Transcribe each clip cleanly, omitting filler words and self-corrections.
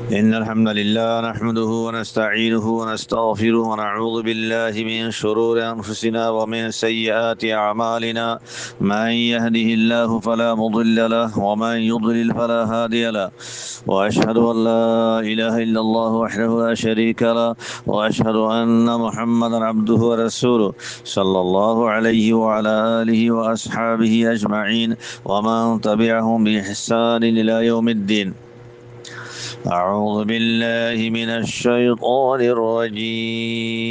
إن الحمد لله نحمده ونستعينه ونستغفره ونعوذ بالله من شرور أنفسنا ومن سيئات أعمالنا. من يهده الله فلا مضل له ومن يضلل فلا هادي له. وأشهد أن لا إله إلا الله وحده لا شريك له. وأشهد أن محمدا عبده ورسوله صلى الله عليه وعلى آله وأصحابه أجمعين ومن تبعهم بإحسان إلى يوم الدين. أعوذ بالله من الشيطان الرجيم.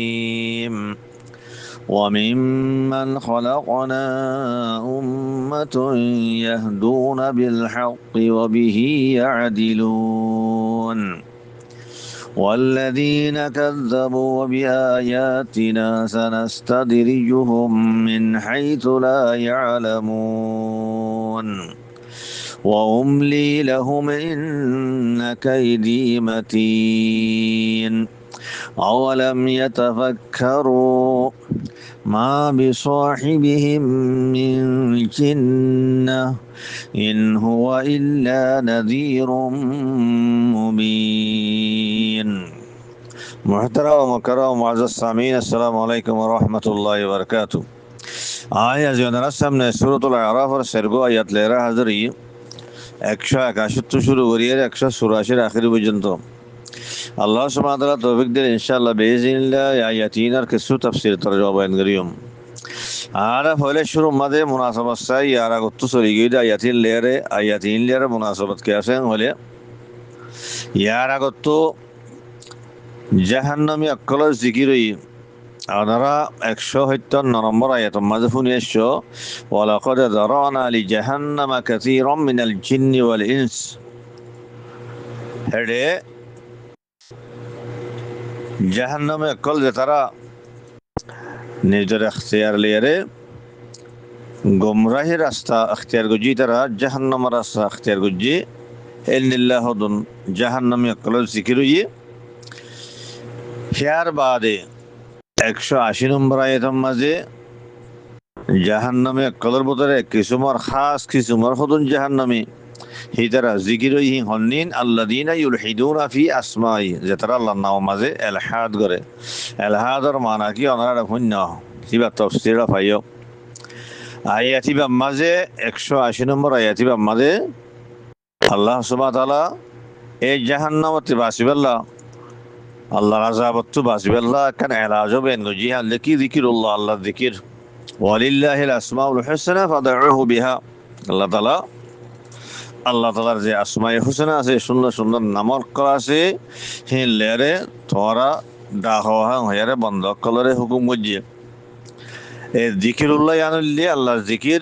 وممن خلقنا أمة يهدون بالحق وبه يعدلون والذين كذبوا بآياتنا سنستدرجهم من حيث لا يعلمون وأملي لهم إن كيدي متين أولم يتفكروا ما بصاحبهم من جنة إن هو إلا نذير مبين. محترم ومكرم معزز السامعين، السلام عليكم ورحمة الله وبركاته. آية زيادة সামনে সূরাতুল আরাফের সেরগো আয়াত লেরা হাজারি 161 শুরু করিয়ে 184 আখির পর্যন্ত আল্লাহ সুবহানাহু ওয়া তাআলা তৌফিক দিলে ইনশাআল্লাহ বিইজনিল্লাহ আয়াতিনার কিছু তাফসীর তরজমা বয়ান করিম। আর হলে শুরু মাঝে মুনাসাবাত চাই আর আগত চলি গিয়ে আয়াতিন লেয়ারে মুনাসাবাত কে আছেন হলে ইয়ার আগত জাহান্নামী অকলের জিকিরই আপনারা 157 নম্বর আয়াত মাঝে শুনিয়েছ ওয়ালাকাদ যারানা লিজাহান্নামা কাসীরাম মিনাল জিন্নি ওয়াল ইনস। হেডে জাহান্নামে অকল যে তারা নিজের এখতিয়ার লিয়ারে গুমরাহি রাস্তা এখতিয়ার গুজি, তারা জাহান্নামের রাস্তা এখতিয়ার গুজি এল্লিল্লাহুদুন জাহান্নামী অকলের জিকির হইয়ে হিয়ার বাদে 180 নম্বর আয়াতের মাঝে জাহান্নামে অকলের ভিতরে কিসুমার খাস কিসুমার হদুন জাহান্নামী হিতারা জিকির হই হন্নিন আল্লাযীনা ইউলহিদুনা ফি আসমাই, যে তারা আল্লাহর নাম মাঝে এলহাদ করে। এলহাদর মানা কি ওনারা শূন্য কিবা তাফসীর পাইও আয়াতিবা মাঝে 180 নম্বর আয়াতিবা মাঝে আল্লাহ সুবহানাহু ওয়া তাআলা এই জাহান্নামতে বাসিবাল্লাহ আল্লাহর আযাবত বাসিবাল্লাহ কান এলাজ বেন গজিহা লকি যিকিরুল্লাহ, আল্লাহর যিকির ওয়ালিল্লাহিল আসমাউল হুসনা ফাদউহু বিহা। আল্লাহ তাআলার যে আসমায়ে হুসনা আছে, সুন্দর সুন্দর নামক করা আছে, সেই লেয়ারে তোরা ডাহওয়া হয়ারে বন্ধ কলরে হুকুম গজিয়ে এই যিকিরুল্লাহ ইয়ানুল্লি আল্লাহর যিকির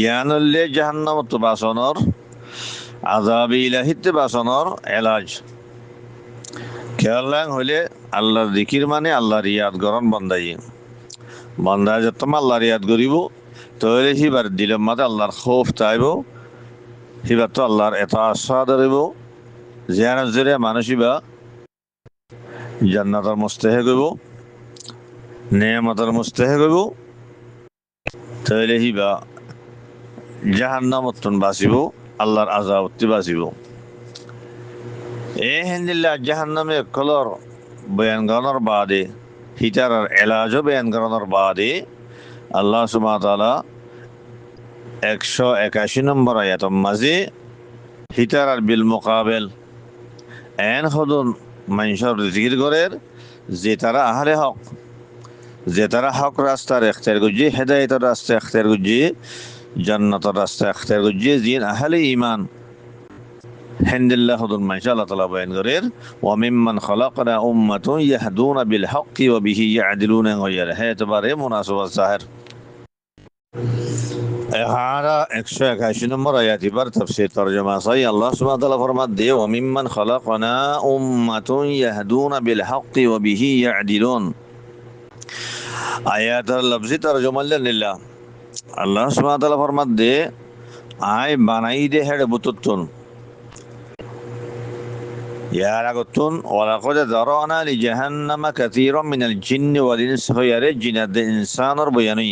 ইয়ানুল্লি জাহান্নামত বাসনর আযাবি ইলাহিতে বাসনর এলাজ খেয়াল হইলে আল্লাহর যিকির মানে আল্লাহর ইয়াদ গরণ বন্দাই বন্দা যে তোমার আল্লাহর ইয়াদ করিব তৈরি হিবার দিলের মাঝে আল্লাহর খৌফ চাইব, হিবার তো আল্লাহর এত আশা ধরিব জিয়ার জেরে মানুষিবা জান্নাতের মুস্তাহে করব নেয়ামতের মুস্তাহে করব, তৈরি হিবা জাহান্নামত বাঁচিব আল্লাহর আযাবত বাঁচিব। এ হিন্দিল্লাহ জাহান্নামে কলর বয়ান করানোর বাদে হিতার এলাজও বয়ান করানোর বাদে আল্লাহ সুবহানাহু ওয়া তাআলা 181 নম্বর আয়াতের মাঝে হিতার বিল মুকাবেল এন হদুন মানুষের জিকির করের যে তারা আহলে হক, যে তারা হক রাস্তার এখতিয়ার করছে, হেদায়েতের রাস্তা এখতিয়ার করছে, জান্নাতের রাস্তা এখতিয়ার করছে, জিন আহলে ঈমান হিন্দিল্লাহ হদুন মানুষ আল্লাহ তাআলা বয়ান করের ওয়া মিম্মান খালাকনা উম্মাতুন ইয়াহদুনা বিল হক্কি ওয়া বিহি ইয়াদিলুনা গায়রা। হ্যাঁ এতবারে মুনাসাবাত জাহির। 181 নম্বর আয়াত এবার তাফসীর তরজমা চাই। আল্লাহ সুবহানাহু ওয়া তাআলা ফরমান দে ওয়া মিম্মান খালাকনা উম্মাতুন ইয়াহদুনা বিল হক্কি ওয়া বিহি ইয়াদিলুন। আয়াতের লফজি তরজমা লিল্লাহ আল্লাহ সুবহানাহু ওয়া তাআলা ফরমান দে আয় বানাই দে হেড বুতুতুন ইয়ার আগতুন ওয়ালাকাদ যারানা লিজাহান্নামা কাসীরাম মিনাল জিন্নি ওয়াল ইনস হয়ারে জিনাত ইনসানর বয়ানি।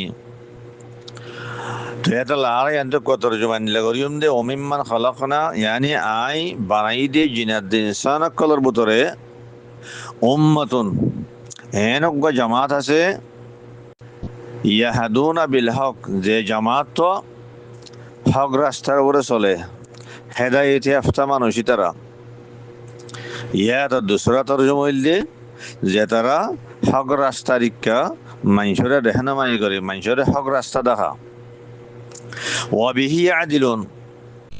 তো এটা লারে এন্ড কতর জমান লাগরিয়ম দে ওমিম্মান খালাকনা ইয়ানি আই বানাই দে জিনাত দিন ইনসান কলর ভিতরে উম্মাতুন এনক জামাত আছে ইয়াহাদুনা বিল হক যে জামাত তো হক রাস্তার উপরে চলে হেদায়েত ইয়াফতা মানুষই তারা ইয়াত দুসরা তরজমা হইলে যে তারা হক রাস্তা রিক্কা মানুষরে রেহনামাই করে মানুষরে হক রাস্তা দেখা ওয়াবিহি আদিলুন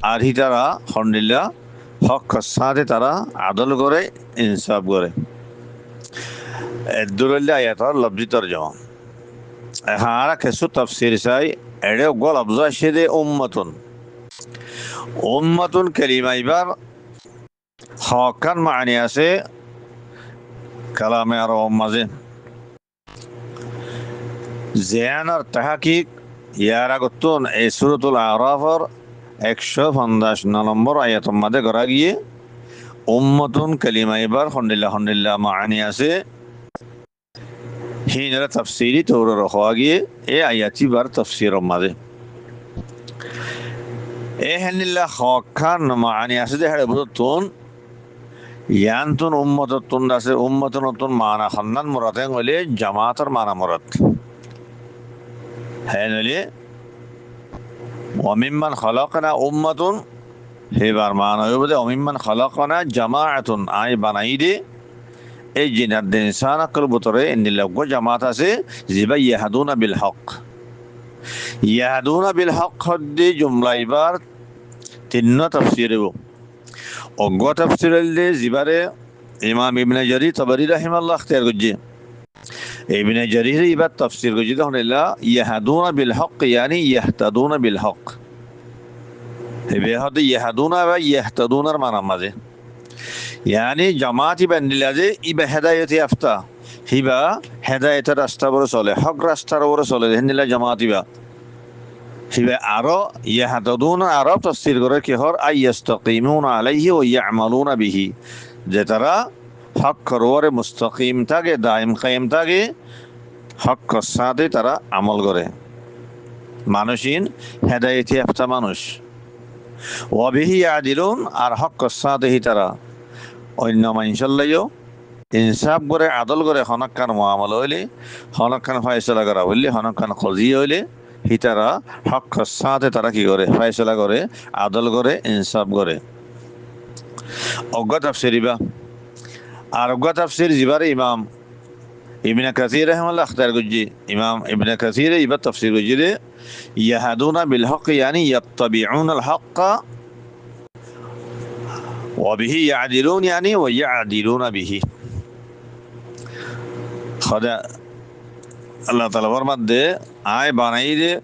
আর হি তারা হন্ডিল্লা হক সাথে তারা আদল করে ইনসাফ করে এদুরল্লা আয়াতর লব্জি তরজমা হারা কিছু তাফসীর চাই এড়ে গল আবজা সেদে উম্মাতুন উম্মাতুন কালিমা এবার হকান মানি আছে কালামে আর মাঝে জেয়ানার তাহাকিক ইয়ার আগতুন এই সূরাতুল আরাফর 159 নম্বর আয়াতের মধ্যে করা গিয়ে উম্মাতুন কালিমা এবার হন্ডিল্লা মানি আছে হিনরা তাফসীরি তৌর রাখা গিয়ে এই আয়াতি বার তাফসীরের মধ্যে এ হেনিল্লা হকান মানি আছে যে হেড়ে বুঝতুন ইয়ান্তun উম্মাতুন আছে উম্মাতুন মানা খান্নান মুরাতে হইলে জামাতের মানা মুরাদ হেনলে ওয়ামিম্মান খালাকনা উম্মাতুন হেবার মানা হইবে ওয়ামিম্মান খালাকনা জামাআতুন আই বানাই দে এই জিনাত দিন ইনসান আকল ভিতরে ইন্দিল্লাহ জামাত আছে জিবা ইয়াহাদুনা বিল হক হদ্দি জুমলা এবার তিন্ন তাফসীর অজ্ঞ তাফসীর হইলে জিবারে ইমাম ইবনে জারির তাবরি রাহিমাহুল্লাহ ইখতিয়ার করছে ইবনে জারির এবার তাফসীর করছে তখন ইয়াহাদুনা বিল হক ইয়ানি ইয়াহতাদুনা বিল হক এবে হতে ইয়াহাদুনা বা ইয়াহতাদুনার মানা মাঝে ইয়ানি জামাতি বান্দিলা যে ইবা হেদায়েত ইয়াফতা হিবা হেদায়েতের রাস্তা বড় চলে হক রাস্তার উপরে চলে হেনিলা জামাতি বা হিবা আরো ইয়াহতাদুনা আরো তাফসীর করে কি হর আইয়াস্তাকিমুনা আলাইহি ওয়া ইয়ামালুনা বিহি যে তারা হক রওরে মুস্তাকিম থাকে দাইম কায়েম থাকে হক সাথে তারা আমল করে মানুষিন হেদায়েত ইয়াফতা মানুষ ওয়া বিহি আদিলুন আর হক সাথে তারা অন্য মানুষের ইনসাফ করে আদল করে হনকান মুআমালা হইলে হনকান ফয়সালা করা হইলে হনকান খজি হইলে হিতারা হক সাথে তারা কি করে ফয়সালা করে আদল করে ইনসাফ করে অজ্ঞ তাফসীরিবা আর অজ্ঞ তাফসীর জিবারে ইমাম ইবনে কাসীর রাহিমাহুল্লাহ ইখতিয়ার করছে ইমাম ইবনে কাসীর এবার তাফসীর করছে ইয়াহাদুনা বিল হক ইয়ানি ইয়াত্তাবিউনা আল হক وبه يعدلون يعني ويعدلون به خدا الله تعالى فرمت دے آئے بانائی دے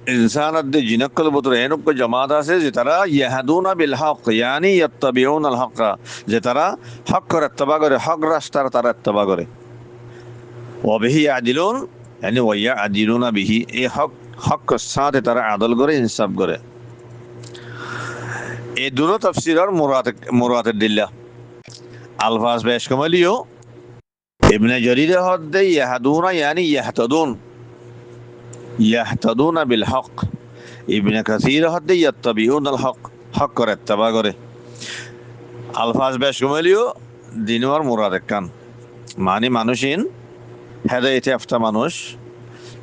انسانت دے جنکل بطر اینک کو جماعت آسے جترا یہدون بالحق یعنی یتبعون الحق جترا حق کر اتباع کرے حق راستر تر اتباع کرے وبه يعدلون يعني ويعدلون به اے حق ساتھ تر عدل کرے انصاف کرے এই দুটো তাফসীরের মুরাদের দিল্লা আলফাজ বেশ কমালিও ইবনে জারির হদ্দে ইয়াহাদুনা ইয়ানি ইয়াহতাদুনা বিল হক ইবনে কাসীর হদ্দে ইয়াত্তাবিউনা আল হক হক করে ইত্তেবা করে আলফাজ বেশ কমালিও দিনওয়ার মুরাদ কান মানে মানুষিন হেদায়েত ইয়াফতা মানুষ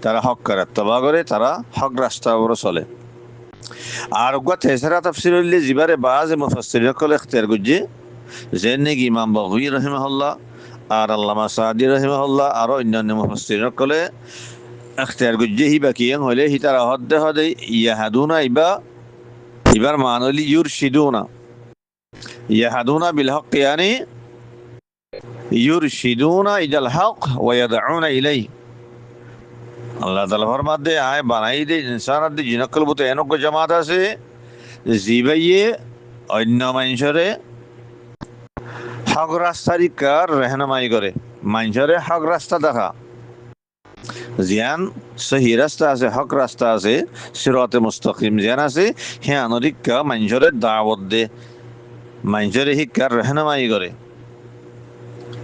তারা হক করে ইত্তেবা করে তারা হক রাস্তার উপরে চলে আর ওগা তেসরা তাফসীর হইলে জিবারে বাজ মুফাসসিরিন কল ইখতিয়ার করছে যেনে কি ইমাম বাগবী রাহিমাহুল্লাহ আর আল্লামা সাদি রাহিমাহুল্লাহ আর অন্যান্য মুফাসসিরিন কলে ইখতিয়ার করছে হি বাকিয়ান হইলে হি তারা হদে ইয়াহাদুনা ইবার মানলি ইউরশিদুনা ইয়াহাদুনা বিল হক ইয়ানি ইউরশিদুনা ইলাল হক ওয়া ইয়াদউনা ইলাইহি আল্লাহ তাআলা ফরমাতে আয় বানাই দে ইনসানাত দে জিনকল বতে এনক জামাত আছে জিবাইয়ে অন্য মানুষরে হক রাস্তারি কার রহনমাই করে মানুষরে হক রাস্তা দেখা জিয়ান সহি রাস্তা আছে হক রাস্তা আছে সিরাতে মুস্তাকিম জিয়ান আছে হে আনরিকা মানুষরে দাওয়াত দে মানুষরে হিকার রহনমাই করে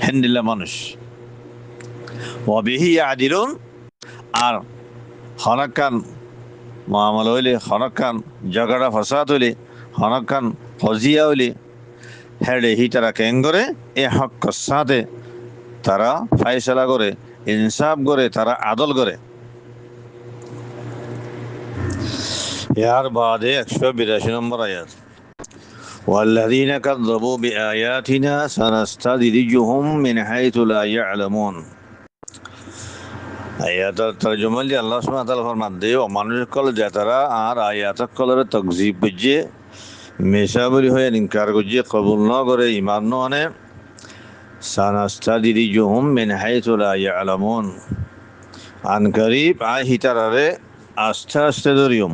হেন্দিল্লা মানুষ ওয়া বিহি আদিলুন আর হনাকান মুআমালা হইলে হনকান ঝগড়া ফসাদ হইলে হনকান ফজিয়া হইলে হেডে হি তারা কেন করে এ হক সাথে তারা ফাইসলা করে ইনসাফ করে তারা আদল করে ইয়ার বাদে 182 নম্বর আয়াত والذين كذبوا بآياتنا سنستدرجهم من حيث لا يعلمون আয়াতের তরজমা দিয়ে আল্লাহ সুবহানাহু ওয়া তাআলা ফরমান দে ও মানুষ কল যে তারা আর আয়াত কলরে তাকযীব বুঝে মেশাবরি হয়ে ইনকার বুঝে কবুল না করে ঈমান না আনে সানাস্তাদরিজুহুম মিন হাইথু লা ইয়ালামুন আন করিব আহিতারে আস্তে আস্তে দরিয়ম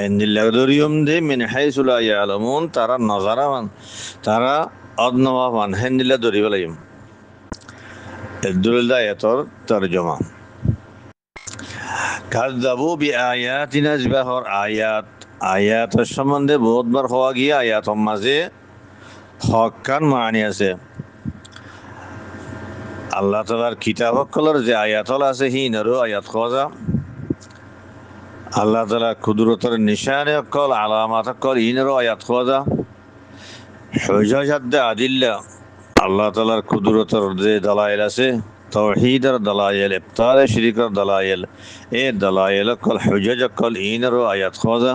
এন্দিল্লা দরিয়ম দে মিন হাইথু লা ইয়ালামুন তারা নজরামান তারা অদনওয়ামান হেন্দিল্লা দরিবলাইম এদুল আয়াতর তরজমা কাযযাবু বিআয়াতিনা জিবাহর আয়াতের সম্বন্ধে বহুতবার হওয়া গিয়ে আয়াতের মাঝে হক্কান মানি আছে আল্লাহ তাআলার কিতাব কলর যে আয়াতল আছে হিনারও আয়াত খোঁজা আল্লাহ তাআলা কুদরতের নিশানে কল আলামাত কল হিনারও আয়াত খোঁজা হুজাজাত আদিল্লা আল্লাহ তাআলার কুদরতের যে দলাইল আছে তাওহীদের দলাইল ইফতার শিরকের দলাইল এ দলাইল কল হুজাজ কল হিনারও আয়াত খোঁজা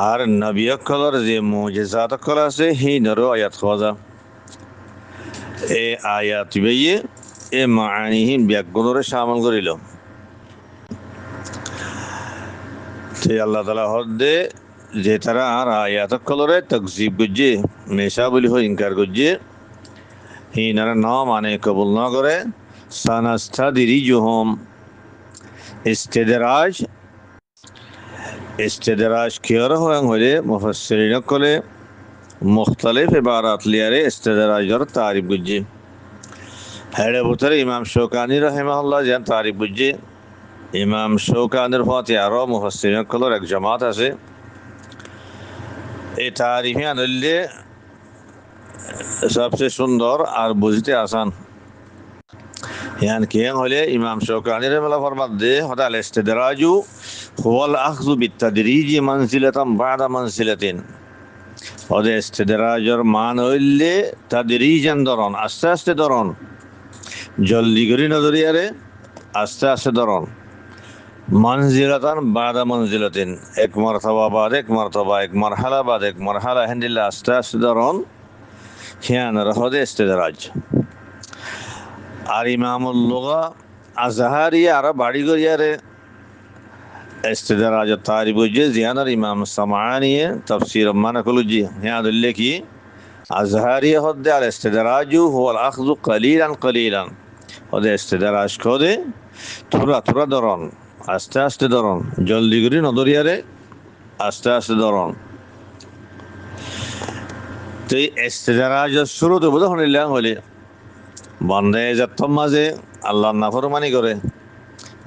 আর নবী কলর যে মুজিজাত কল আছে হিনারও আয়াত খোঁজা এ আয়াত বেয়ে এ মানিহীন ব্যাকগুণরে শামিল করিল তে আল্লাহ তাআলা হদে যে তারা আর আয়াত কলরে তাকযীব গুজে মেশা বলি হয় ইনকার গুজে হিনারা না মানে কবুল না করে সানাস্তাদরিজুহুম ইস্তেদরাজ কিয়র হলে মুফাসসিরিন কলে মুখতালিফ ইবারাত লিয়ারে ইস্তেদরাজর তারিফ গুজে হেডে বুতরে ইমাম শৌকানি রাহিমাহুল্লাহ যেন তারিফ বুঝে ইমাম শৌকানির পথে আরও মুফাসসিরিন কলর এক জামাত আছে এই তারিফে আনলে সবচেয়ে সুন্দর আর বুঝতে আসান ইয়ান কেন হলে ইমাম শৌকানি রাহিমাহুল্লাহ ফরমাত দে হদাল ইস্তেদরাজু হুয়াল আখযু বিত্তাদরিজি মানজিলাতান বাদা মানজিলাতিন ওদে ইস্তেদরাজর মান হইলে তাদরিজান দরন আস্তে আস্তে দরন জলদি করে নজরিয়ারে আস্তে আস্তে ধরন মনজিলাতান বাদা মনজিলাতিন এক মর্তবা বাদ এক মর্তবা এক মারহালা বাদ এক মারহালা হেন্দিল্লা আস্তে আস্তে ধরন হিয়ান রহদে ইস্তেদরাজ আর ইমামুল লুগা আজহারিয়া আর বাড়ি গরিয়ারে ইস্তেদরাজ তারিফ যে জিয়ানার ইমাম সামানিয়ে তাফসীর মানাকুলজি হিয়ান উল্লেখি আজহারিয়া হদে আল ইস্তেদরাজু হুয়াল আখযু কলিলান কলিলান ওদের ইস্তেদরাজ করে থোড়া থোড়া ধরন আস্তে আস্তে ধরন জলদি করে নদরিয়ারে আস্তে আস্তে ধরন তো এই ইস্তেদরাজের শুরুতে বোধ হলে বন্ধে যত মাঝে আল্লাহর নাফরমানি করে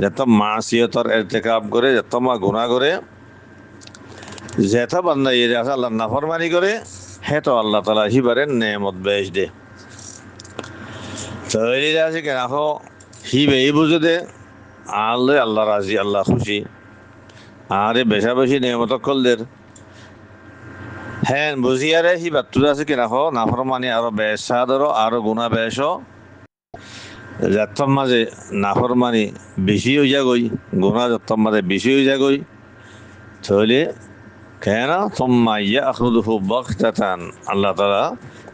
যত মাসিয়তর ইরতিকাব করে যত মা গুনাহ করে যেত বান্দা এই আল্লাহর নাফরমানি করে হে তো আল্লাহ তাআলা হিবারে নেমত বেশ দে তৈরি আছে কেন হি বেই বুঝে দে আল্লাহ আল্লাহ রাজি আল্লাহ খুশি আরে বেশা বেশি নেমত কলদের হ্যাঁ বুঝিয়ারে হি বাত্তুর আছে কেন নাফরমানি আরো বেসাদর আরো গুণা বেশ যাত্তম মাঝে নাফরমানি বেশি হয়ে যাগই গুণা যাত্তম মাঝে বেশি হয়ে যাগই তাহলে কেন তোমা ইয়া আখরুদুহু বাগতাতান আল্লাহ তাআলা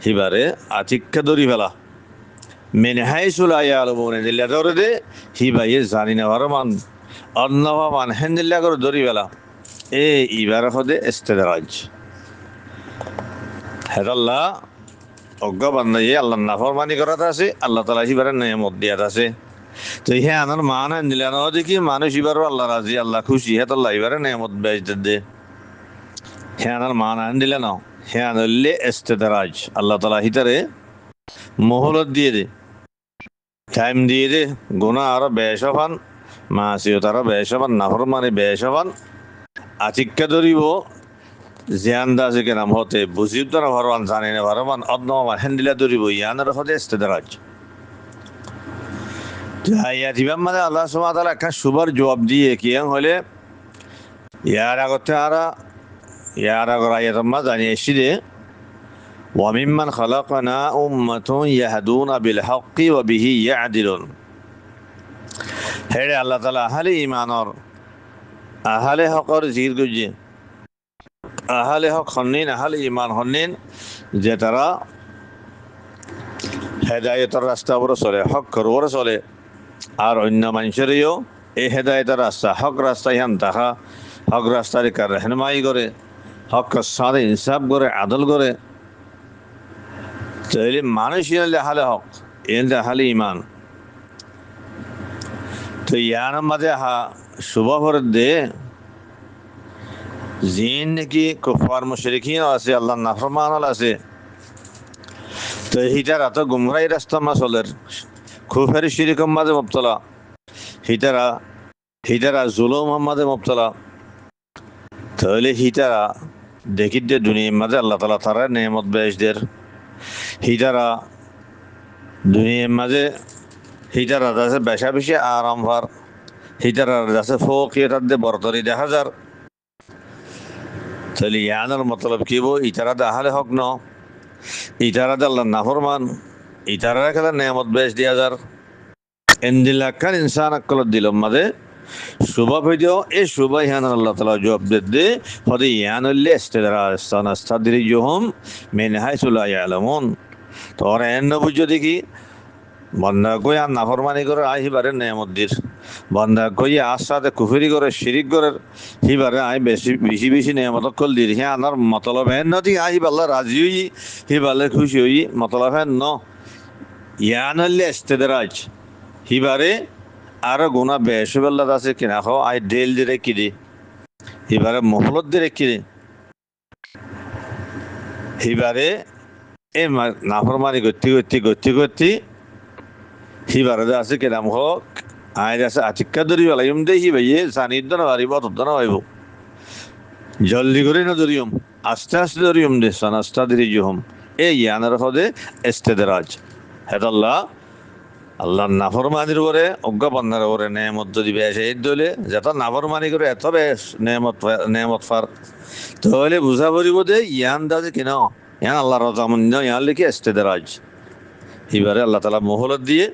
হিবারে আতিক্কা দরি ফেলা মেন হাইসু লা ইয়ালামুন দিল্লা ধরে দে হি ভাইয়ে জানি না ভারমান অন্নবা মান হেন্দিল্লা করে ধরি ফেলা এ ইবার হদে ইস্তেদরাজ হেদাল্লাহ অজ্ঞ বান্দাই আল্লাহ নাফরমানি করাত আছে আল্লাহ তাআলা হিবারে নেমত দিয়াত আছে তো হে আনার মান দিলা না দেখি মানুষ ইবারও আল্লাহ রাজি আল্লাহ খুশি হেদাল্লাহ ইবারে নেমত বেজ দে হে আনার মান দিলা না হে আনলে ইস্তেদরাজ আল্লাহ তাআলা হিতারে মহলত দিয়ে দে টাইম দিয়ে দে গুনাহ আরো বেশ হবান মাসিয়ত আরো বেশ হবান নাফরমানি বেশ হবান আতিক্কা ধরিব জিয়ান্দা আছে কেনাম হতে বুঝিব তো না ভরবান জানি না ভরবান অদনমান হেন্দিলা ধরিব ইয়ানের হতে ইস্তেদরাজ ইমাম মানে আল্লাহ সুবহানাহু ওয়া তাআলা একটা সুবার জবাব দিয়ে কি হলে ইয়ার আগতে আরা ইয়ার আগর আয়াতম্মা জানিয়ে এসেছি وممن خلقنا أمة يهدون بالحق وبه يعدلون হেরে আল্লাহ তালা আহালে ইমানর আহালে হকর জির গুজি আহালে হক হন্নিন আহালে ইমান হন্নিন যে তারা হেদায়তের রাস্তা উপরে চলে হক করবরে চলে আর অন্য মানুষেরও এই হেদায়তের রাস্তা হক রাস্তা ইহান দেখা হক রাস্তার কার রেহনমাই করে হক সাদে ইনসাফ করে আদল করে তাহলে মানুষ ইনলে হালে হক এনলে হালে ইমান তো ইয়ার মাঝে হা শুভর দে জিন নাকি কুফার মুশরিকিন আছে আল্লাহ নাফরমান আছে তো হিটারা তো গুমরাই রাস্তা মা চলের কুফার শিরিকম মাঝে মুবতলা হিটারা হিটারা জুলুম মাঝে মুবতলা তাহলে হিটারা দেখি দে দুনিয়ার মাঝে আল্লাহ তালা তারা নেমত বেশদের হিটারা দুনিয়ার মাঝে হিটারা আছে বেশা বেশি আরাম ভার হিটারা আছে ফোক এটার দে বরতরি দেখা যার তাহলে ইয়ানোর মতলব কি বো ইতারা দাহালে হক ন ইতারা আল্লাহ নাফরমান ইতারা খেলা নেমত বেশ দিয়া যার এন্দিলাকান ইনসান আকল দিলম মাঝে সুবা হইতেও এই সুবা ইয়ান আল্লাহ তালা জবাব দে হদে ইয়ানুল্লে ইস্তেদরা সানাস্তাদরি জুহুম মিন হাইসু লা ইয়ালামুন তোরা এন বুঝ দেখি বন্দা কই আর নাফরমানি করে আহিবারে নেমদ্দির বন্দা কই আসাতে কুফরি করে শিরিক করে হিবারে আই বেশি বেশি বেশি নেমত কল দির হ্যাঁ আনার মতলব হেন নদী আহিবাল্লা রাজি হই হিবালে খুশি হই মতলব হেন ন ইয়ানল্লে ইস্তেদরাজ হিবারে আর গুণা বেশবেল্লা আছে কিনা খাও আই ডেল দিরে কিদি হিবারে মহলত দিরে কিদি হিবারে এ নাফরমানি গতি গতি গতি গতি হিবারে আছে কিরাম হোক আয় আছে আচিক্কা ধরি বেলাইম দে হি ভাইয়ে সানিদ্দ না পারিব তদ্দ না পাইব জলদি করে না ধরিয়ম আস্তে আস্তে ধরিয়ম দে সানাস্তা দিরি জুহম এ ইয়ানের হদে ইস্তেদরাজ হেদাল্লাহ আল্লাহ নাফরমানির উপরে অজ্ঞা বান্দার উপরে নেমত যদি বেশ এই দলে যেটা নাফরমানি করে এত বেশ নেমত ফার তাহলে বুঝা পড়িব দে ইয়ান দাজে কিনা ইয়ান আল্লাহ রাজামন্য ইয়ান লিখে ইস্তেদরাজ এবারে আল্লাহ তালা মহলত দিয়ে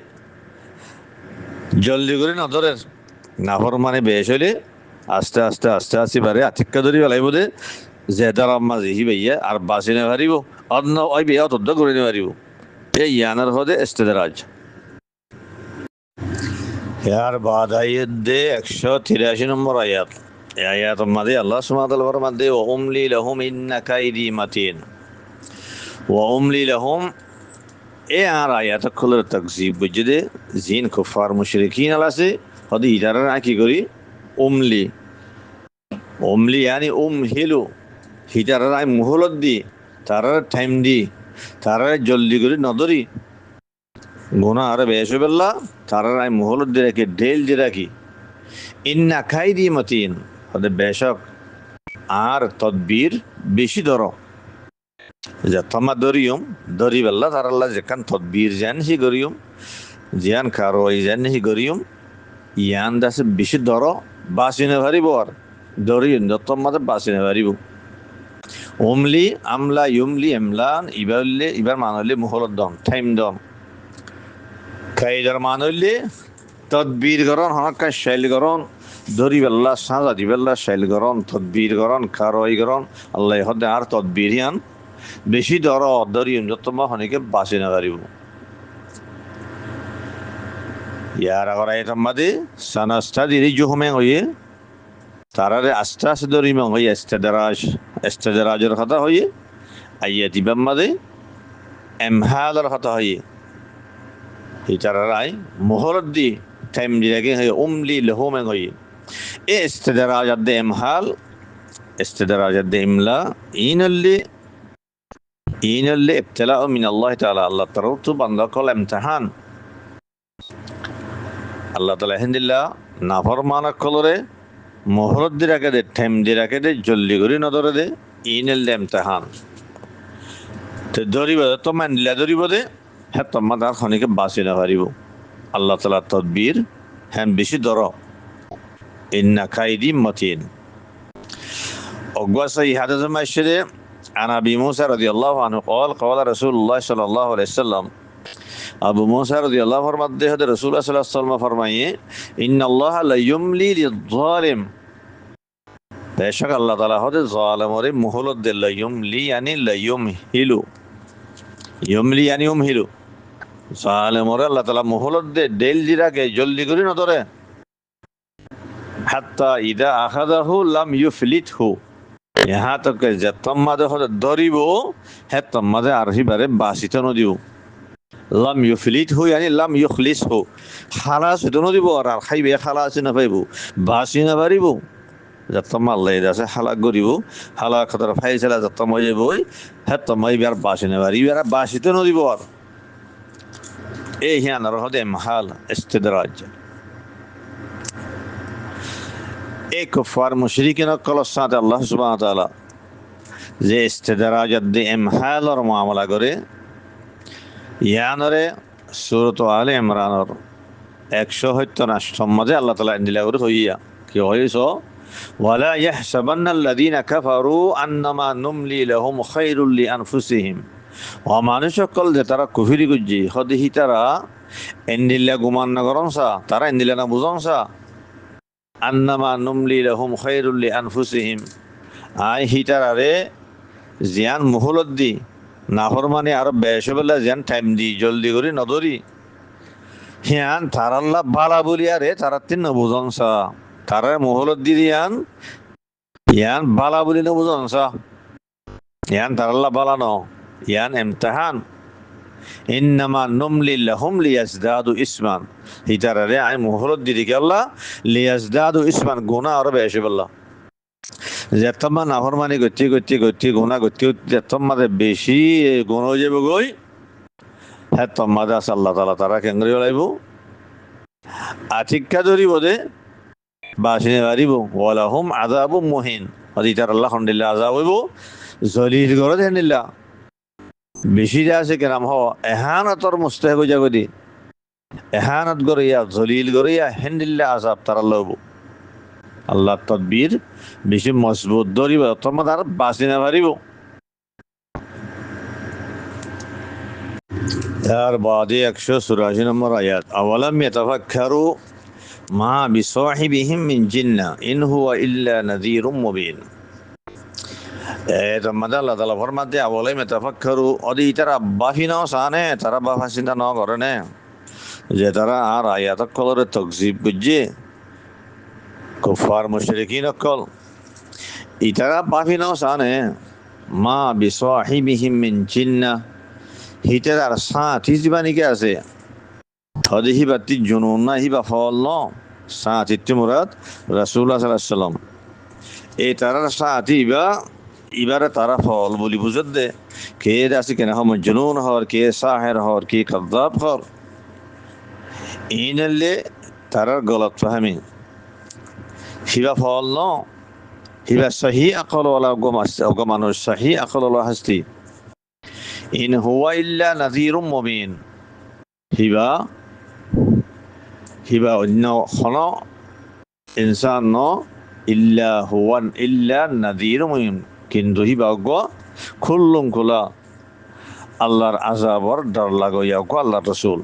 জলদি করে নজরের নাফরমানি বেশ হইলে আস্তে আস্তে আস্তে আস্তে বারে আতিক্কা ধরি পেলাইব দে জেদার আম্মা জিহি ভাইয়া আর বাঁচি নে পারিব অন্য ওই বিয়া তদ্দ করে নে পারিব এই ইয়ানের হদে ইস্তেদরাজ यार बाद आयत दे 183 নম্বর আয়াত এই আয়াতের মধ্যে আল্লাহ সুবহানাহু ওয়া তাআলা ফরমাতে ওয়া উমলি লাহুম ইন্না কাইদি মাতিন ওয়া উমলি লাহুম এ আর আয়াত খুলের তাকজিব বুঝদে জিন কুফার মুশরিকিন আলাসে হদি ইদারা কি করি উমলি উমলি yani হিলু হিদারা আই মুহলত দি তারা টাইম দি তারা জলদি করে নদরি গুনাহ আর বেশি বেল্লা তারা আই মুহলত দি রাখি ডেল দি রাখি ইন্না কাইদি মাতিন হদে বেশক আর তদবির বেশি ধরো যে তোমা দরিয়ম দরি বেল্লা তার আল্লাহ যেখান তদবির জান হি গরিয়ম জিয়ান কারো জান হি গরিয়ম ইয়ান দাসে বেশি ধরো বাসিনে ভারিব আর দরিয়ম যতম মাঝে বাসিনে ভারিব উমলি আমলা ইউমলি এমলান ইবারলে ইবার মানলে মুহলত দম টাইম দম কাইদার মানলে তদবির গরন হনকা শৈল গরন দরি বেল্লা সাজা দি বেল্লা শৈল গরন তদবির গরন কারোই গরন আল্লাহ হদে আর তদবির ইয়ান বেশি ধর দরিয়ম যতম হনিকে বাসি না পারিব ইয়ার আগর আয়াতের মধ্যে সানাস্তা দিরি জুহুমে হইয়ে তারারে আস্তে আস্তে দরিমে হইয়ে ইস্তেদরাজের কথা হইয়ে আয়াত ইবাম মধ্যে এমহালের কথা হইয়ে এই তারারাই মোহরত দি টাইম দিলাকে হইয়ে উমলি লহুমে হইয়ে এ ইস্তেদরাজ দে এমহাল ইস্তেদরাজ দে ইমলা ইনল্লি ইবতিলা মিন আল্লাহ তাআলা আল্লাহ তরফ বান্দা কল ইমতিহান আল্লাহ তাআলা হিন্দিল্লাহ নাফরমান কলরে মোহরত দি রাখে দে টাইম দি রাখে দে জলদি করে নদরে দে ইনল্লি ইমতিহান তো ধরিব তো মানলা ধরিব দে হ্যাঁ তোমার তার খনিকে বাঁচি না পারিব আল্লাহ তাআলা তদবির হ্যাঁ বেশি ধর ইন্না কাইদি মাতিন أقوى صحيح حدث ما الشري عن أبي موسى رضي الله عنه قال قال رسول الله صلى الله عليه وسلم আবু মুসা রাদিয়াল্লাহু আনহু ফরমাতে হতে রাসূলুল্লাহ সাল্লাল্লাহু আলাইহি ওয়াসাল্লাম ফরমায়ে ইন্নাল্লাহা লা ইউমলি লিয-যালিম বেশক আল্লাহ তাআলা হতে জালিমরে মোহলত দেন লা ইউমলি ইয়ানি লা ইউমহিলু ইউমলি ইয়ানি ইউমহিলু জালিমরে আল্লাহ তাআলা মোহলত দে দেল দিরাকে জলদি করে না ধরে হাত্তা ইদা আখাযাহু লাম ইউফলিতহু ইহা তক যে তম্মাদে হতে ধরিব হে তম্মাদে আর হিবারে বাসিত নদিও লাম ইউফলিতহু ইয়ানি লাম ইউখলিসহু খালাস হতে নদিব আর খাইবে খালাস না পাইব বাসি না পারিব যতম আল্লাহ আছে হালাক করিব হালাক খতর ফাইসলা যতম হয়ে যাব হে তমাই বিয়ার বাসি না পারিব আর বাসিতে নদিব আর এই হিয়ানার হতে মহাল ইস্তিদরাজ এই কুফার মুশরিকিন কলস সাথে আল্লাহ সুবহানাহু ওয়া তাআলা যে ইস্তিদরাজ দে ইমহালর মুআমালা করে ইয়ানরে সূরাত আলে ইমরানর 178 মাঝে আল্লাহ তাআলা ইন্দিলা করে হইয়া কি হইছো ওয়ালা ইয়াহসাবান্নাল্লাযীনা কাফারু আন্নামা নুমলি লাহুম খায়রুল লিআনফুসিহিম ও মানুষ সকল যে তারা কুফরি গুজি হদিহি তারা ইন্দিলা গুমান না করনসা তারা ইন্দিলা না বুঝনসা আন্নামা নুমলি লাহুম খায়রুল লিআনফুসিহিম আই হিতারারে জিয়ান মুহলত দি নাফরমানি আরো বেশি বেলা জিয়ান টাইম দি জলদি করে নদরি হিয়ান তারাল্লাহ বালা বলিয়া রে তারা তিন বুঝনসা তারা মুহলত দি দিয়ান ইয়ান বালা বলি না বুঝনসা ইয়ান তারাল্লাহ বালা ন ইয়ান ইমতিহান ইন্নামা নুমলি লাহুম লিয়াজদাদু ইসমান হিতারারে আই মুহলত দি দিকে আল্লাহ লিয়াজদাদু ইসমান গুনাহ আরো বেশি বেলা যেতম্মা নাফরমানি গতি গুণা গতি যেতম্মাদের বেশি গুণ হয়ে যাব গই হ্যাঁ তম্মাদে আছে আল্লাহ তালা তারা কেন্দ্রীয় লাইব আঠিক্ষা ধরিব দে বাসিনে পারিব ওয়ালাহুম আযাবু মুহিন অদিতার আল্লাহ খন্ডিল্লা আযাব হইব জলিল গরত হেনিল্লা বেশি যা আছে কেরাম হ এহানতর মুস্তাহিক হয়ে যাগো দি এহানত গরিয়া জলিল গরিয়া হেনিল্লা আযাব তার আল্লাহ হইব আল্লাহ তদবির বেশি মজবুত ধরিব তোমার আর বাঁচি না পারিব তার বাদে 184 নম্বর আয়াত আওয়ালাম ইয়াতাফাক্কারু মা বিসাহিবিহিম মিন জিন্নাহ ইন হুয়া ইল্লা নাযীরুম মুবিন তোমার আল্লাহ তাআলা ফরমাতে আওয়ালাম ইয়াতাফাক্কারু অদি তারা বাফিনা সানে তারা বাফা চিন্তা ন করে না যে তারা আর আয়াত কলরে তাকযীব বুঝে কুফার মুশরিকিন অকল ইতারা বাফিনা সানে মা বিসাহিবিহিম মিন জিন্নাহ হিটার সাথী জীবানিকে আছে হদে হিবাতি জুনুন না হিবা ফল ন সাথী মুরাদ রাসূলুল্লাহ সাল্লাল্লাহু আলাইহি ওয়াসাল্লাম এই তারার সাথী ইবারে তারা ফল বলি বুঝত দে কে আছে কেন হম জুনুন হর কে সাহের হর কে কাযাব হর ইনলে তারার গলত ফাহমি হিবা ফল ন হিবা সহি আকল ওয়ালা গো মানুষ সহি আকল ওয়ালা হাস্তি ইন হুয়া ইল্লা নাযীরুম মুবিন হিবা অন্য খন ইনসান ন ইল্লা নাযীরুম মুবিন কিন্তু হিবা গো খুল্লুম খোলা আল্লাহর আযাবর ডর লাগইয়া গো আল্লাহর রাসূল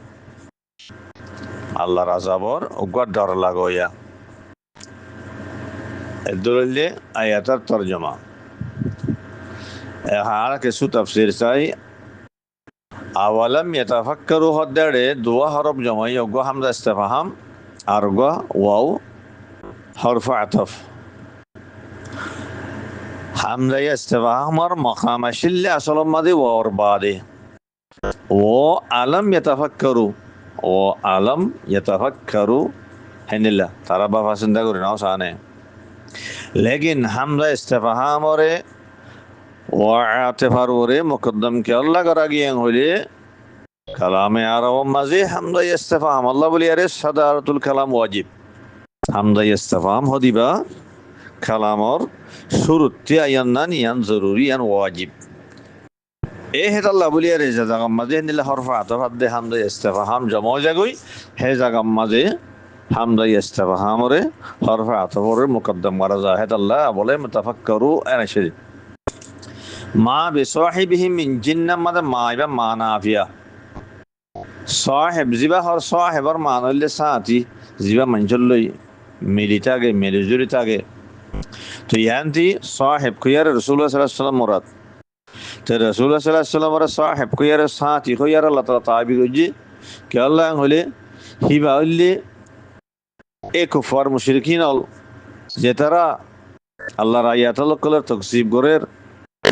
আল্লাহর আযাবর গো ডর লাগইয়া দলিলে আয়াতের তরজমা আর কিছু তাফসীর চাই আওয়ালাম ইয়াতাফাক্কারু হদ্দারে দুয়া হরফ জমাই গো হামজা ইস্তিফহাম আর গো ওয়াও হরফ আতফ হামজা ইস্তিফহামর মাকাম আসলে আসল মাদি ওয়ার বাদে ও আলম ইয়াতাফাক্কারু হেনিলা তারা বাবা চিন্তা করি নাও সানে লেকিন হামজা ইস্তিফহামরে ওয়াতিফার ওরে মুকদ্দম কে আল্লাহ করা গিয়ে হইলে কালামে আরব মাঝে হামজা ইস্তিফহাম আল্লাহ বলি আরে সাদারাতুল কালাম ওয়াজিব হামজা ইস্তিফহাম হদিবা কালামর শুরুতে আয়ান না নিয়ান জরুরি আন ওয়াজিব এ হেত আল্লাহ বলি আরে জায়গা মাঝে নিলে হরফ আতফ দে হামজা ইস্তিফহাম জমা জাগই হে জায়গা মাঝে হামদা ইস্তেফহামরে হরফে আতফরে মুকদ্দম করা যায় আল্লাহ বলে তাফাক্কারু এনেছে মা বিসাহিবিহিম মিন জিন্নাহ মাদে মা ইবা মা নাফিয়া সাহেব জিবা হর সাহেবর মান হইলে সাথী জিবা মঞ্জুল্লই মিলিতাগে মিলিজুরিতাগে তো ইয়ান্তি সাহেব কুয়ার রাসূলুল্লাহ সাল্লাল্লাহু আলাইহি ওয়াসাল্লাম মুরাদ তো রাসূলুল্লাহ সাল্লাল্লাহু আলাইহি ওয়াসাল্লাম সাহেব কুয়ার সাথী কুয়ার আল্লাহ তাআলা তাবি গজি কে আল্লাহ হলে হিবা হইলে এ কুফার মুশরিকিন হল যে তারা আল্লাহর আয়াতুল কলের তাকসীব গরের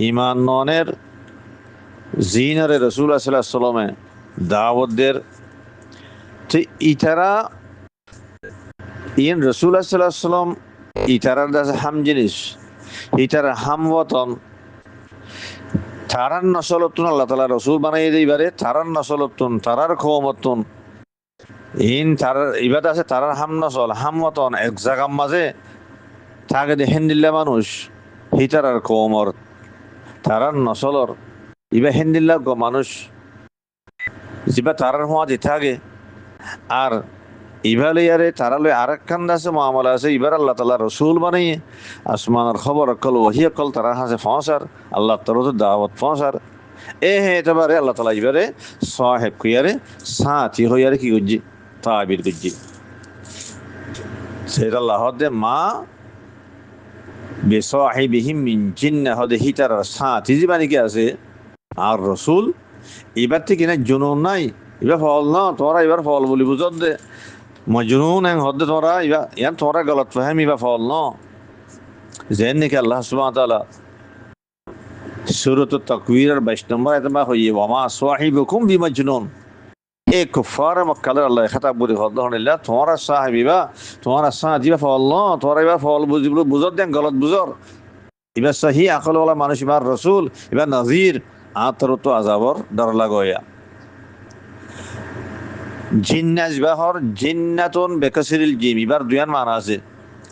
ঈমান ননের জিনারে রাসূলুল্লাহ সাল্লাল্লাহু আলাইহি ওয়াসাল্লামে দাওয়াত দের তো ইতারা ইন রাসূলুল্লাহ সাল্লাল্লাহু আলাইহি ওয়াসাল্লাম ইতারার দাস হাম জিনিস ইতারা হাম ওয়াতন তারার নসলতুন আল্লাহ তাআলা রাসূল বানাই দিবারে তারার নসলতুন তারার কওমতুন ইন তারার ইবাদ আছে তারার হাম নসল হাম ওয়াতন এক জায়গার মাঝে থাকে দেখেন দিল্লা মানুষ হিতারার কওমর তারার নসলর ইবা হেন্দিল্লা গো মানুষ জিবা তারার হওয়া দিতে থাকে আর ইভালে ইয়ারে তারা লই আরেক কান্দা আছে মামলা আছে ইবার আল্লাহ তাআলা রাসূল বানাইয়ে আসমানের খবর কল ওহী কল তারা হাসে ফসার আল্লাহ তরফ দাওয়াত ফসার এ হে এতবারে আল্লাহ তাআলা ইবারে সাহেব কুয়ারে সাথী হইয়ারে কি গজি তাবির গজি সেটা আল্লাহ দে মা বিসাহিবিহিম মিন জিন্নাহ হদে হিতার সাথী জীবানি কি আছে আর রাসূল এবার থেকে না জুনুন নাই এবার ফল না তোরা এবার ফল বলি বুঝত দে মজনুন হ্যাঁ হদ্দে তোরা ইবা ইয়ান তোরা গলত ফাহাম ইবা ফল ন যেন নাকি আল্লাহ সুবহানাহু ওয়া তাআলা সূরাতুত তাকবীর 22 নম্বর আয়াতে বা হইয়ে ওয়া সাহিবুকুম বিমাজনুন এ কুফার মক্কার আল্লাহ খেতাব বলি হদ্দ হনিল্লা তোরা সাহিবা তোরা সাহিবা ফল ন তোরা ইবা ফল বুঝিবলো বুঝত দেন গলত বুঝর ইবা সহি আকল ওয়ালা মানুষ ইবার রাসূল ইবা নাযীর আতরত আযাবর ডর লাগোয়া জিন্নাজ বাহর জিন্নাতুন বেকাসিরিল জিম ইবার দুয়ান মানা আছে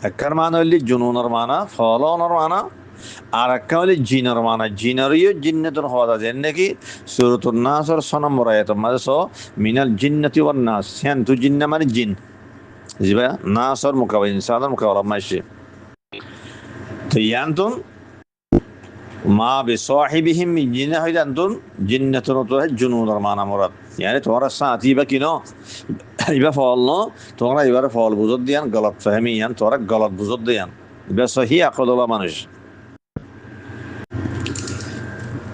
একখান মানা হইলে জুনুনের মানা ফলনের মানা আর একটা হইলে জিনের মানা জিনারিও জিন্নাতুন হওয়া যায় নাকি সূরাতুন নাসর 6 নম্বর আয়াত মাঝে স মিনাল জিন্নাতি ওয়ান নাস হ্যাঁ তু জিন্না মানে জিন জিবা নাসর মুকাবিল ইনসানের মুকাবিলা মাইশে তো ইয়ান্তুন মা বিসাহিবিহিম মিন জিন্নাহ হইদান্তুন জিন্নাতুন তো জুনুনের মানা মুরাদ يعني توارا ساعتي بكينو يبقى فعلنا توارا يبقى فعل بزود ديان غلط فهميان توارا غلط بزود ديان يبقى صحيح عقل الله منش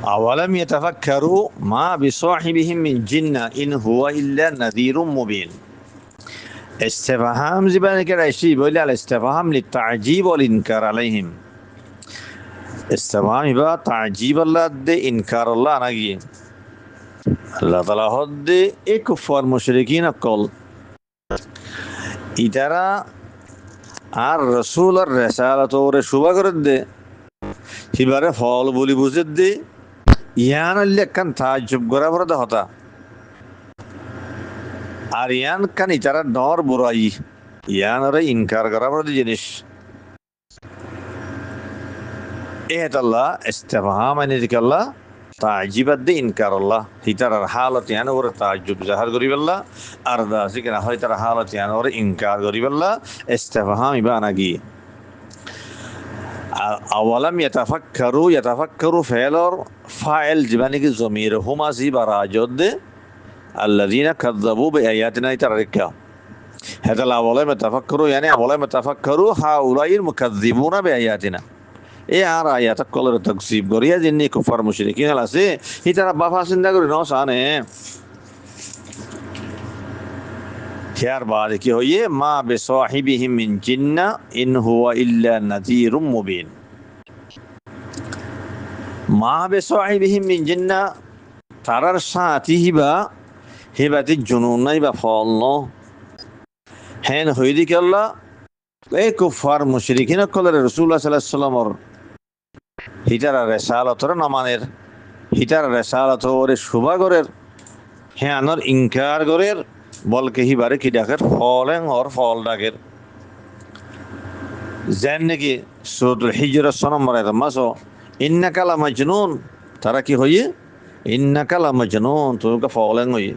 أولم يتفكروا ما بصاحبهم من جنة إن هو إلا نذير مبين استفهام زبانة كراشي بيقول على استفهام للتعجيب والإنكار عليهم استفهام يبقى تعجيب الله دي إنكار الله نجي আল্লাহ তাআলা হদ্দে এ কুফার মুশরিকিন কল ইতারা আর রাসূলের রিসালাত ওরে শুভা করে দে হিবারে ফল বলি বুঝে দে ইয়ান লেখান তাজ্জুব করা পড়ে হতা আর ইয়ান কান ইতারা ডর বুরাই ইয়ান রে ইনকার করা পড়ে জিনিস এত আল্লাহ ইস্তিফহাম মানে আল্লাহ তাজিবাদ দে ইনকার আল্লাহ হিতার হালত ইয়ান ওর তাজ্জুব জাহার করিব আল্লাহ আর দা সিকনা হয়তার হালত ইয়ান ওর ইনকার করিব আল্লাহ ইস্তিফহাম ইবানাগি আওয়ালাম ইয়াতাফাক্কারু ফাইলর ফাইল জিবানি কি জমির হুমা জি বারাজদ আল্লাযিনা কাযাবু বিআয়াতিনা ইতারকা هذا আওয়ালাম ইয়াতাফাক্কারু يعني আওয়ালাম ইয়াতাফাক্কারু হাউলাইল মুকাযযিবুনা বিআয়াতিনা এ আর আয়াত কলের তাকসীব করিয়া যিনি কুফার মুশরিকিন আছে হিতারা বাফা চিন্তা করি ন সানে ইয়ার বাদে কি হইয়ে মা বিসাহিবিহিম মিন জিন্নাহ ইন হুয়া ইল্লা নাযীরুম মুবিন মা বিসাহিবিহিম মিন জিন্নাহ তারার সাথী হিবাতি জুনুন নাই বা ফল ন হেন হইদি কি আল্লাহ এই কুফার মুশরিকিন কলের রাসূলুল্লাহ সাল্লাল্লাহু আলাইহি ওয়াসাল্লামর হিতারা রেসালতর নমানের হিতারা রেসালত ওরে শুভাগরের হ্যাঁ আনর ইনকার গরের বলকে হিবারে কি ডাকের ফলেন ওর ফল ডাকের যেন নাকি সূরাতুল হিজর 6 নম্বর আয়াত মাসো ইন্নাকা লা মাজনুন তারা কি হইয়ে ইন্নাকা লা মাজনুন তোকে ফলেন হইয়ে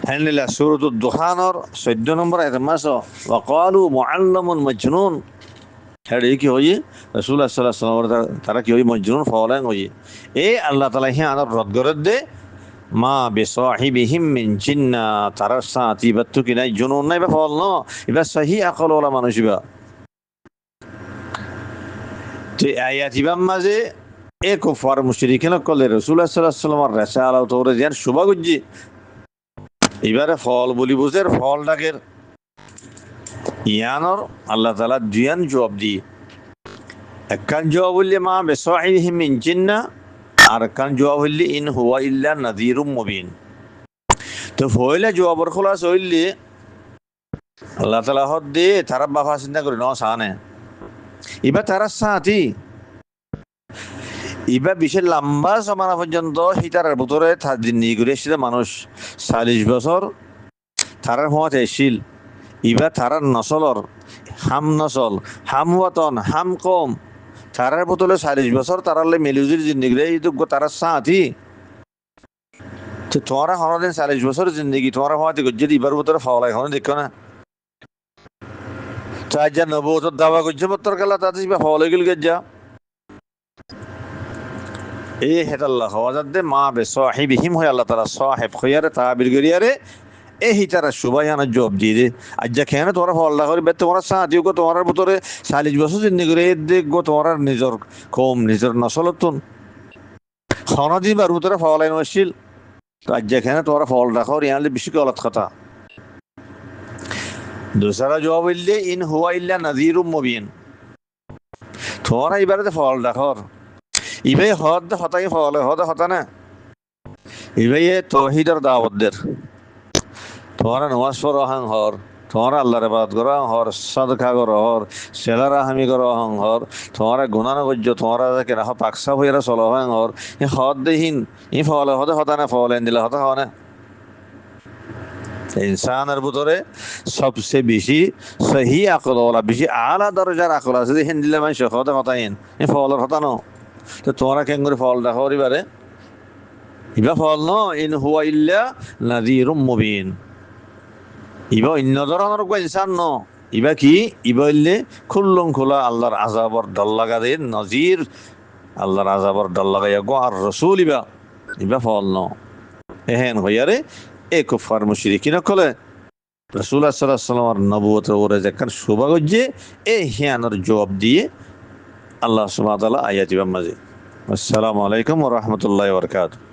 হেনিলা সূরাতুদ দুখানর 14 নম্বর আয়াত মাস ওয়াকালু মুআল্লামুন মাজনুন হেডি কি হই রাসূলুল্লাহ সাল্লাল্লাহু আলাইহি ওয়াসাল্লাম তারা কি হই মজনুন ফলাং হই এ আল্লাহ তাআলা হি আনার রদ গরদ দে মা বিসাহিবিহিম মিন জিন্না তারা সাতি বাত্তু কি নাই জুনুন নাই বা ফল ন ইবা সহি আকল ওলা মানুষ ইবা তে আয়াত ইবাম মাঝে এ কুফার মুশরিকিন কলে রাসূলুল্লাহ সাল্লাল্লাহু আলাইহি ওয়াসাল্লামের রাসালাত তোরে জিয়ান শুভা গুজি এবারে ফল বলি বুঝের ফল ডাকের ইয়ানর আল্লাহ তাআলা জিয়ান জবাব দি একখান জবাব হইলে মা বিসাহিবিহিম মিন জিন্না আর একখান জবাব হইলে ইন হুয়া ইল্লা নাযীরুম মুবিন তো ফয়লা জবাবর খোলাস হইলে আল্লাহ তাআলা হদ দে তারা বাফা চিন্তা করি ন সানে এবার তারা সাথী এবার বিশেষ লম্বা সমানা পর্যন্ত হিতারের ভিতরে জিন্দি করে এসেছিল মানুষ 40 বছর তারার হওয়াতে এসেছিল এবার তারার নসলর হাম নসল হাম ওয়াতন হাম কম তারার বোতলে 40 বছর তারালে মিলিজুরি জিন্দিগি রে তারা সাথী তো তোমারা হনদিন 40 বছর জিন্দিগি তোমার হওয়াতে যদি এবার ভিতরে ফাওলাই হন দেখো না চার যা নবুয়তের দাবা করছে বত্তর কালা তাতে ফাওলাই গেল যা এই হেতাল্লাহ হওয়াজাত দে মা বে সাহিবিহিম হয় আল্লাহ তাআলা সাহেব খয়ারে তাবির গরিয়ারে এই হিতারা সুবায়ানা জব দিয়ে দে আজ যা কেন তোমরা ফল্লা করে বে তোমরা সাথীও গো তোমার ভিতরে 40 বছর জিন্দি করে দেখবো তোমার নিজের কম নিজের নসলতুন খনদি বার ভিতরে ফলাই নছিল আজ যা কেন তোমরা ফল রাখো ইয়ালে বেশি গলত কথা दूसरा जवाब इल्ले इन हुआ इल्ला नज़ीरुम मुबीन তোমরা ইবারে ফল রাখো ইবে হদ হতাই ফল হদ হতা না ইবে তাওহীদের দাওয়াতদের তোমরা নামাজ পড়ো হাং হর তোমরা আল্লাহর ইবাদত করো হর সাদকা করো হর সেলার হামি করো হাং হর তোমরা গুনাহ না করছো তোমরা কে রাহ পাকসা হইরা চলো হাং হর ই হদ দেহিন ই ফল হদ হতা না ফল এন দিলা হতা হয় না ইনসানের ভিতরে সবচেয়ে বেশি সহি আকল ওলা বেশি আলা দরজার আকল আছে যে হিন্দিলে মানুষ হতে হতাইন এই ফলের হতানো তো তোমরা কেন করে ফল দেখো এবারে ইবা ফল ন ইন হুয়া ইল্লা নাযীরুম মুবিন ইবা অন্য ধরনের কোন ইনসান ন ইবা কি ইবা ইল্লে খুল্লুম খোলা আল্লাহর আযাবর ডল লাগা দে নজির আল্লাহর আযাবর ডল লাগাইয়া গো আর রাসূল ইবা ইবা ফল ন এহেন হইয়ারে এ কুফার মুশরিকিন কলে রাসূলুল্লাহ সাল্লাল্লাহু আলাইহি ওয়াসাল্লামের নবুয়তের ওরে যখন শোভাগজ্জে এ হিয়ানোর জবাব দিয়ে আল্লাহ সুবহানাহু ওয়া তাআলা আয়াত মাঝে আসসালামু আলাইকুম ওয়া রাহমাতুল্লাহি ওয়া বারাকাতুহু